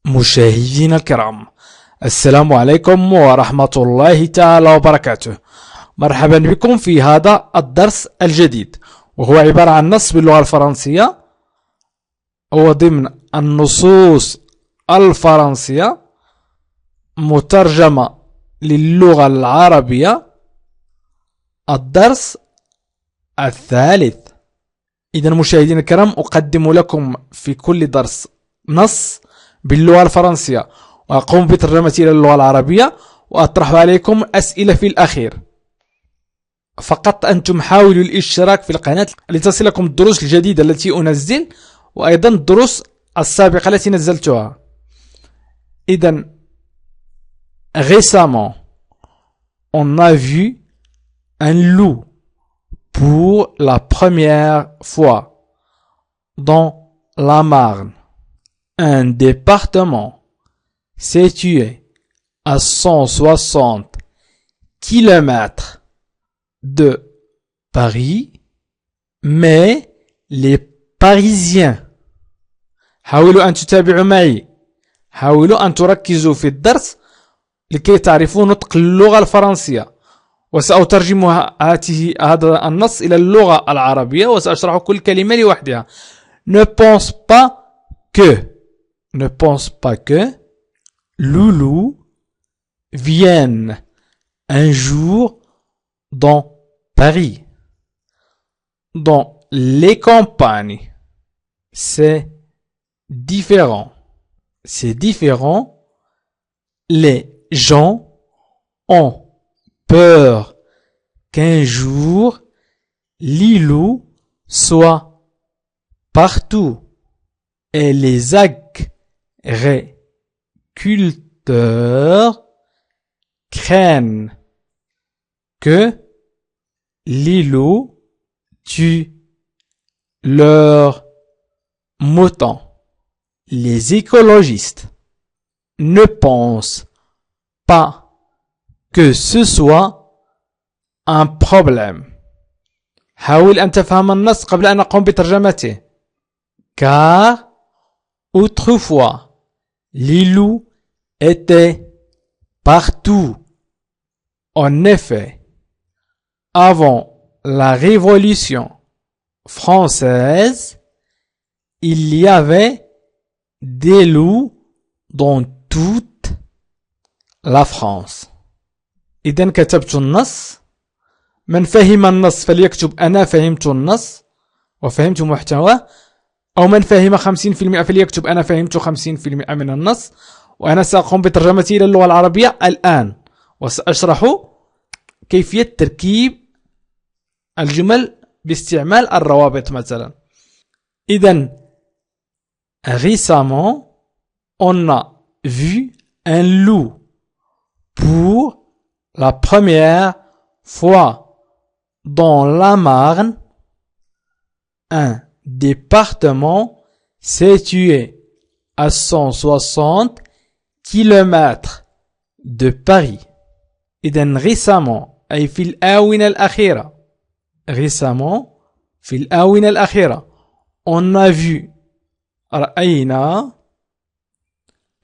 مشاهدينا الكرام، السلام عليكم ورحمة الله تعالى وبركاته. مرحبا بكم في هذا الدرس الجديد، وهو عبارة عن نص باللغة الفرنسية، هو ضمن النصوص الفرنسية مترجمة للغة العربية، الدرس الثالث. إذا مشاهدينا الكرام، أقدم لكم في كل درس نص باللغة الفرنسية، وأقوم بترجمته إلى اللغة العربية، وأطرح عليكم أسئلة في الأخير. فقط أنتم حاولوا الاشتراك في القناة لتصلكم الدروس الجديدة التي أنزل، وأيضا الدروس السابقة التي نزلتها. إذا récemment on a vu un loup pour la première fois dans la Marne, un département situé à 160 kilomètres de Paris, mais les Parisiens حاولوا أن تتابعوا معي، حاولوا أن تركزوا في الدرس لكي تعرفوا نطق اللغة الفرنسية، وسأترجم هذا النص إلى اللغة العربية، وسأشرح كل كلمة لوحدها. Ne pense pas que Loulou vienne un jour dans Paris. Dans les campagnes, c'est différent. Les gens ont peur qu'un jour Lilou soit partout, et les agriculteurs craignent que Lilou tue leurs moutons. Les écologistes ne pensent pas que ce soit un problème. حاول أن تفهم النص قبل أن أقوم بترجمته. Car autrefois, les loups étaient partout. En effet, avant la Révolution française, il y avait des loups dans toute la France. إذن كتبت النص. من فهم النص فليكتب أنا فهمت النص وفهمت محتواه، أو من فهم 50% فليكتب أنا فهمت 50% من النص. وأنا سأقوم بترجمته إلى اللغة العربية الآن، وسأشرح كيفية تركيب الجمل باستعمال الروابط مثلا. إذن récemment on a vu un loup pour la première fois dans la Marne, un département situé à 160 kilomètres de Paris. إذن récemment أي في الآونة الأخيرة. récemment في الآونة الأخيرة. On a vu رأينا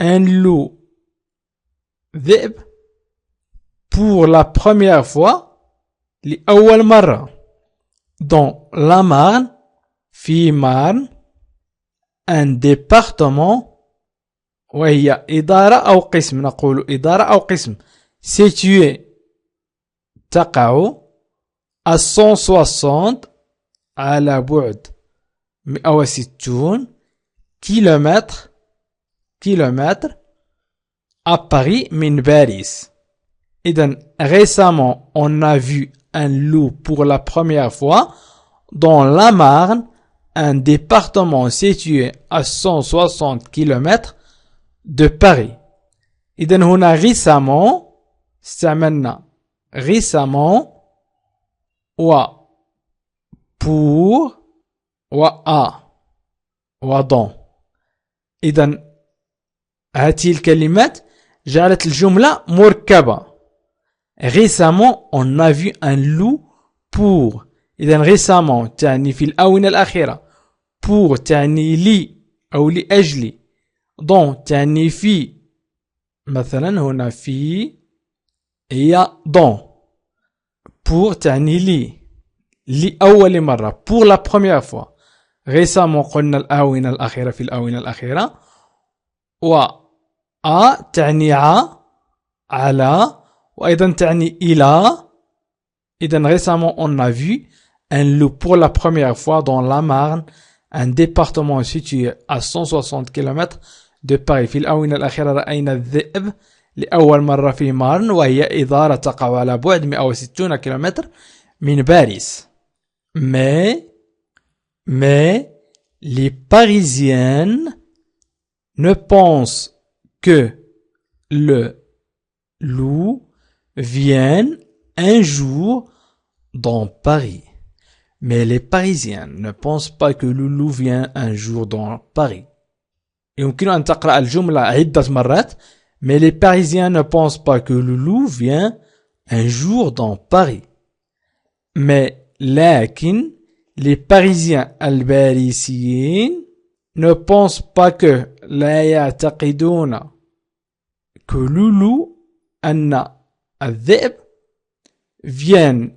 un loup ذئب pour la première fois لأول مرة dans la Marne في مارن، un département وهي إدارة أو قسم، نقول إدارة أو قسم، situé تقع à 160 على بعد 160 كيلومتر à Paris من باريس. إذن récemment on a vu un loup pour la première fois dans la Marne, un département situé à 160 km de Paris. إذن هنا récemment استعملنا récemment و pour و à و dans. إذن هذه الكلمات جعلت الجملة مركبة. récemment on a vu un loup pour. إذن récemment تعني في الآونة الأخيرة، pour تعني لي أو لأجلي، Dans تعني في مثلا هنا في هي dans pour تعني لي لأول مرة pour la première fois récemment قلنا الآونة الأخيرة في الآونة الأخيرة و تعني على وأيضا تعني إلى. إذن récemment on a vu un loup pour la première fois dans la Marne, un département situé à 160 km de Paris. في الآونة الأخيرة رأينا الذئب لأول مرة في مارن وهي إدارة تقع على بعد 160 كيلومتر من باريس. Mais les Parisiennes ne pensent que le loup vienne un jour dans Paris. Mais les Parisiens ne pensent pas que le loup vient un jour dans Paris. يمكن أن تقرأ الجملة عدة مرات. Mais les Parisiens ne pensent pas que le loup vient un jour dans Paris. Mais لكن les Parisiens الباريسيين ne pensent pas que لا يعتقدون que le loup أن الذئب vienne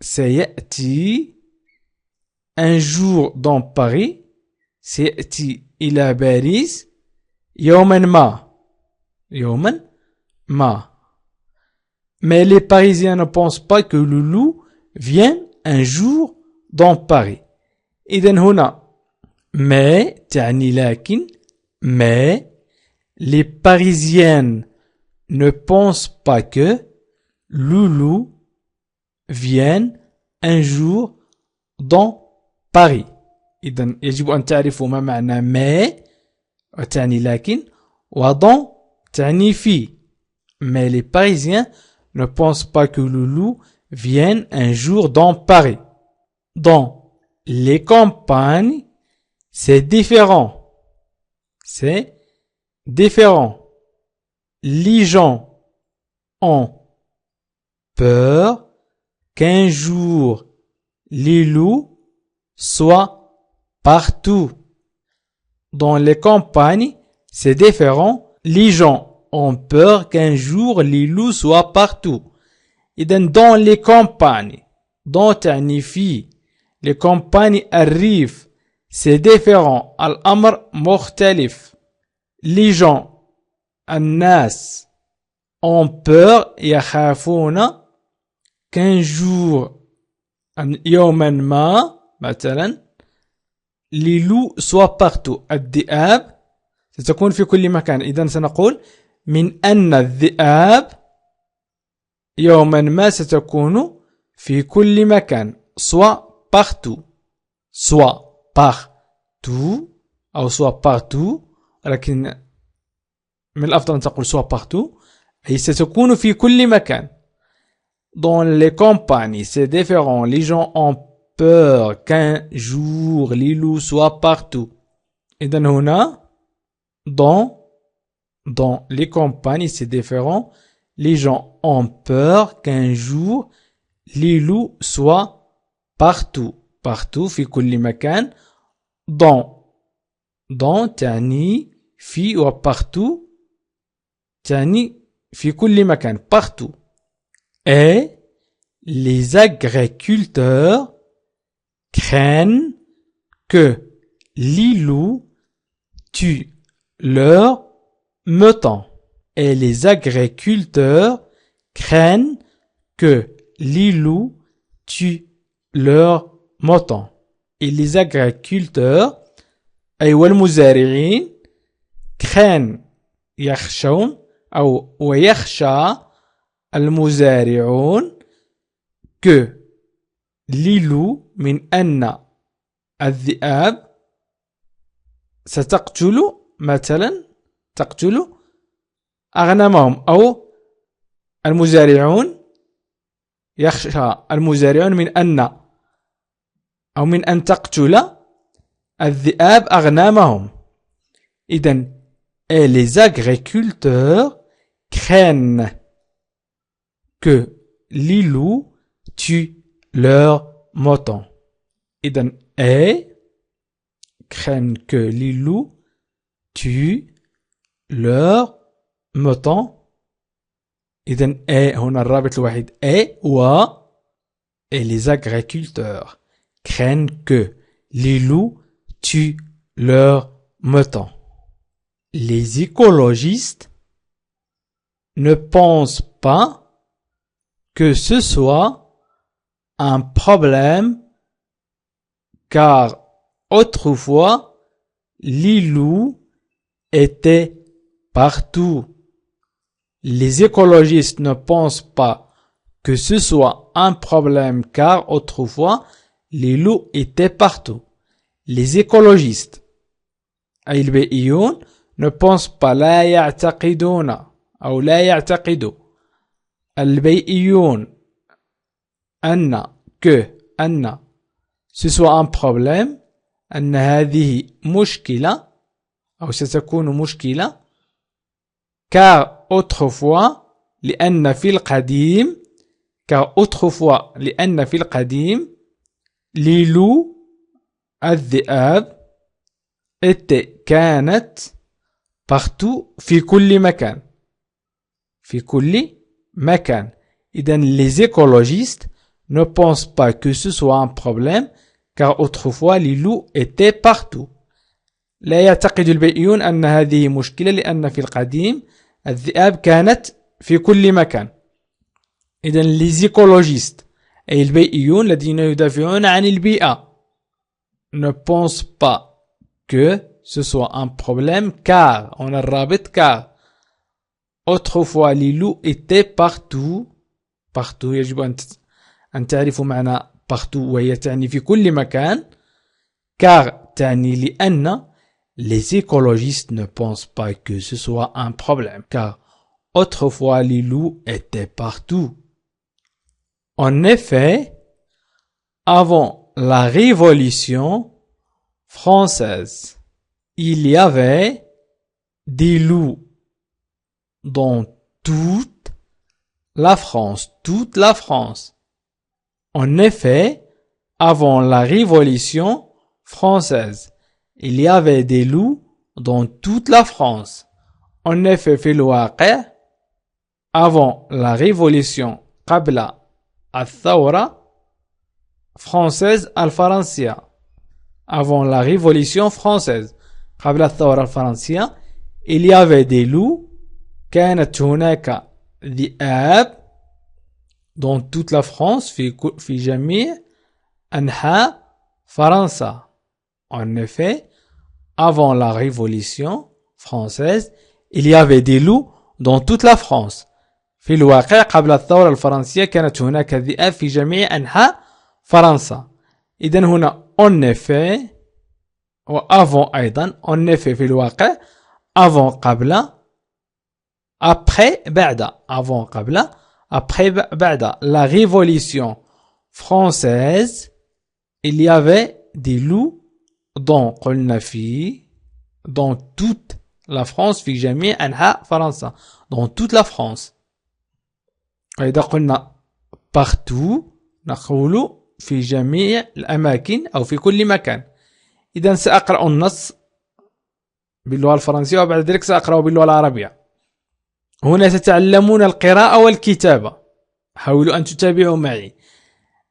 سيأتي un jour dans Paris سيأتي إلى باريس يوما ما. Mais les Parisiens ne pensent pas que le loup vienne un jour dans Paris. إذن هنا mais تعني لكن mais les Parisiennes ne pensent pas que le loup vienne un jour dans Paris. إذن يجب أن تعرفوا ما معنى mais تعني لكن وdans تعني في. Mais les Parisiens ne pensent pas que le loup vienne un jour dans Paris. Dans les campagnes, c'est différent. C'est différent. Les gens ont peur qu'un jour les loups soient partout. Dans les campagnes, c'est différent. Les gens ont peur qu'un jour les loups soient partout. Et dans les campagnes, dans تعني في les campagnes arrivent, c'est différent. الأمر مختلف. Les gens, الناس, ont peur, يخافون qu'un jour, يوما ما, مثلا, les loups soient partout. الذئاب ستكون في كل مكان. إذن سنقول من أن الذئاب يوما ما ستكون في كل مكان. soit partout أو soit partout ولكن من الأفضل أن تقول soit partout أي ستكون في كل مكان. Dans les campagnes c'est différent. Les gens ont peur qu'un jour les loups soient partout. إذن هنا dans les campagnes c'est différent. Les gens ont peur qu'un jour les loups soient partout. Partout في كل مكان. dans تعني في و partout تعني في كل مكان. partout. Et les agriculteurs craignent que les loups tuent leurs moutons. Et les agriculteurs craignent que les loups tuent leurs moutons. Et les agriculteurs أي والمزارعين craignent يخشون أو ويخشى المزارعون que les loups من أن الذئاب ستقتل مثلا تقتل أغنامهم. أو المزارعون يخشى المزارعون من أن تقتل الذئاب أغنامهم. إذن et les agriculteurs craignent que les loups tuent leurs moutons. إذن et craignent que les loups tuent leur mouton. إذن et هنا الرابط الوحيد et و et les agriculteurs craignent que les loups tuent leurs moutons. Les écologistes ne pensent pas que ce soit un problème car autrefois les loups étaient partout. Les écologistes ne pensent pas que ce soit un problème car autrefois les loups étaient partout. Les écologistes أي البيئيون ne pensent pas لا يعتقدون أو لا يعتقدوا البيئيون أن ce soit un problème أن هذه مشكلة أو ستكون مشكلة car autrefois لأن في القديم les loups الذئاب كانت partout في كل مكان إذن les écologistes ne pensent pas que ce soit un problème car autrefois les loups étaient partout. لا يعتقد البيئيون أن هذه مشكلة لأن في القديم الذئاب كانت في كل مكان. إذن les écologistes أي البيئيون الذين يدافعون عن البيئة ne pensent pas que ce soit un problème car on a الرابط car autrefois les loups étaient partout يجب أن تعرفوا معنى partout وهي تعني في كل مكان car تعني لأن les écologistes ne pensent pas que ce soit un problème car autrefois les loups étaient partout. En effet, avant la Révolution française, il y avait des loups dans toute la France. En effet, avant la Révolution française, il y avait des loups dans toute la France. En effet, في الواقع, avant la Révolution, قبل الثورة française الفرنسية, avant la Révolution française, قبل الثورة الفرنسية, il y avait des loups, كانت هناك ذئاب dans toute la France, في جميع أنحاء فرنسا. En effet, avant la Révolution française, il y avait des loups dans toute la France. في الواقع قبل الثورة الفرنسية كانت هناك ذئاب في جميع أنحاء فرنسا. إذن هنا en effet و avant أيضا en effet في الواقع avant قبل après بعد avant قبل après بعد la Révolution française il y avait des loups قلنا في dans toute la France في جميع أنحاء فرنسا dans toute la France. وإذا قلنا partout نقول في جميع الأماكن أو في كل مكان. إذا سأقرأ النص باللغة الفرنسية وبعد ذلك سأقرأه باللغة العربية. هنا تتعلمون القراءة والكتابة. حاولوا أن تتابعوا معي.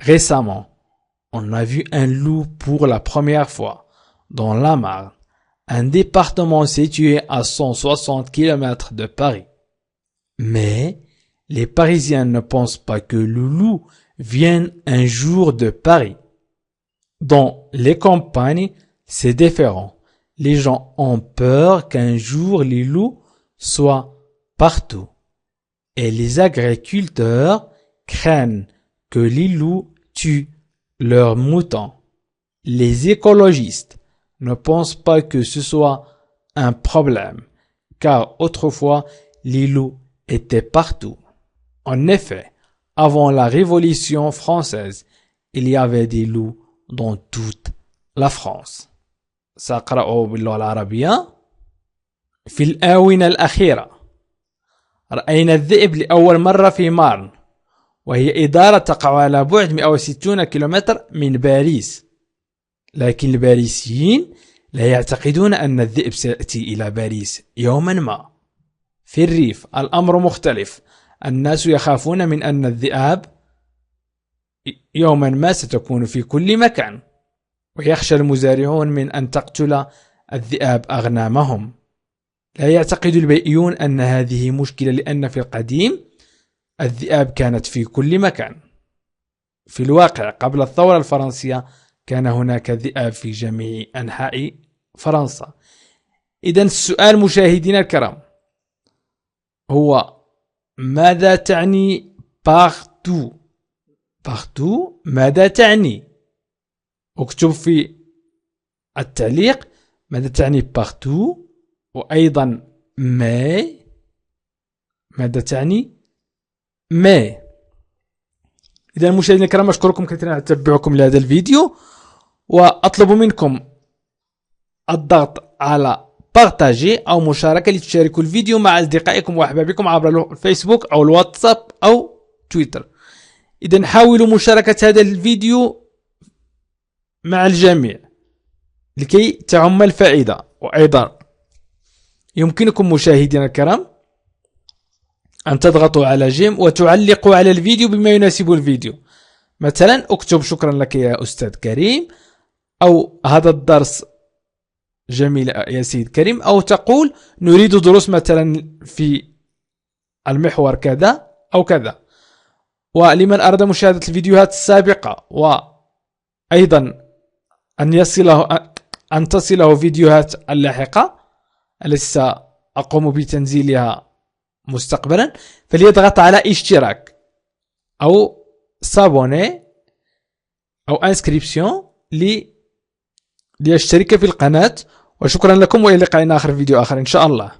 Récemment, on a vu un loup pour la première fois dans la Marne, un département situé à 160 km de Paris. Mais les Parisiens ne pensent pas que le loup vienne un jour de Paris. Dans les campagnes, c'est différent. Les gens ont peur qu'un jour les loups soient partout. Et les agriculteurs craignent que les loups tuent leurs moutons. Les écologistes ne pensent pas que ce soit un problème, car autrefois les loups étaient partout. En effet, avant la Révolution française, il y avait des loups dans toute la France. سأقرأه باللغة العربية. في الآونة الأخيرة رأينا الذئب لأول مرة في مارن، وهي إدارة تقع على بعد 160 كيلومتر من باريس، لكن الباريسيين لا يعتقدون أن الذئب سيأتي إلى باريس يوما ما. في الريف الأمر مختلف، الناس يخافون من أن الذئاب يوما ما ستكون في كل مكان، ويخشى المزارعون من أن تقتل الذئاب أغنامهم. لا يعتقد البيئيون أن هذه مشكلة، لأن في القديم الذئاب كانت في كل مكان. في الواقع قبل الثورة الفرنسية كان هناك ذئاب في جميع أنحاء فرنسا. إذن السؤال مشاهدينا الكرام هو ماذا تعني partout؟ partout ماذا تعني؟ اكتب في التعليق ماذا تعني partout، وأيضا ماذا تعني ما. إذا مشاهدينا الكرام أشكركم كثيرا على تتبعكم لهذا الفيديو، وأطلب منكم الضغط على بارتاجي أو مشاركة لتشاركوا الفيديو مع أصدقائكم وأحبابكم عبر الفيسبوك أو الواتساب أو تويتر. إذا حاولوا مشاركة هذا الفيديو مع الجميع لكي تعم الفائدة. وأيضا يمكنكم مشاهدينا الكرام أن تضغطوا على جيم وتعلقوا على الفيديو بما يناسب الفيديو. مثلا اكتب شكرا لك يا أستاذ كريم، أو هذا الدرس جميل يا سيد كريم، أو تقول نريد دروس مثلا في المحور كذا أو كذا. ولمن أراد مشاهدة الفيديوهات السابقة وأيضا أن تصله فيديوهات اللاحقة التي سأقوم بتنزيلها مستقبلا، فليضغط على اشتراك أو سابوني أو انسكريبسيون ليشترك في القناة. وشكرا لكم، وإلى لقاء آخر في فيديو آخر إن شاء الله.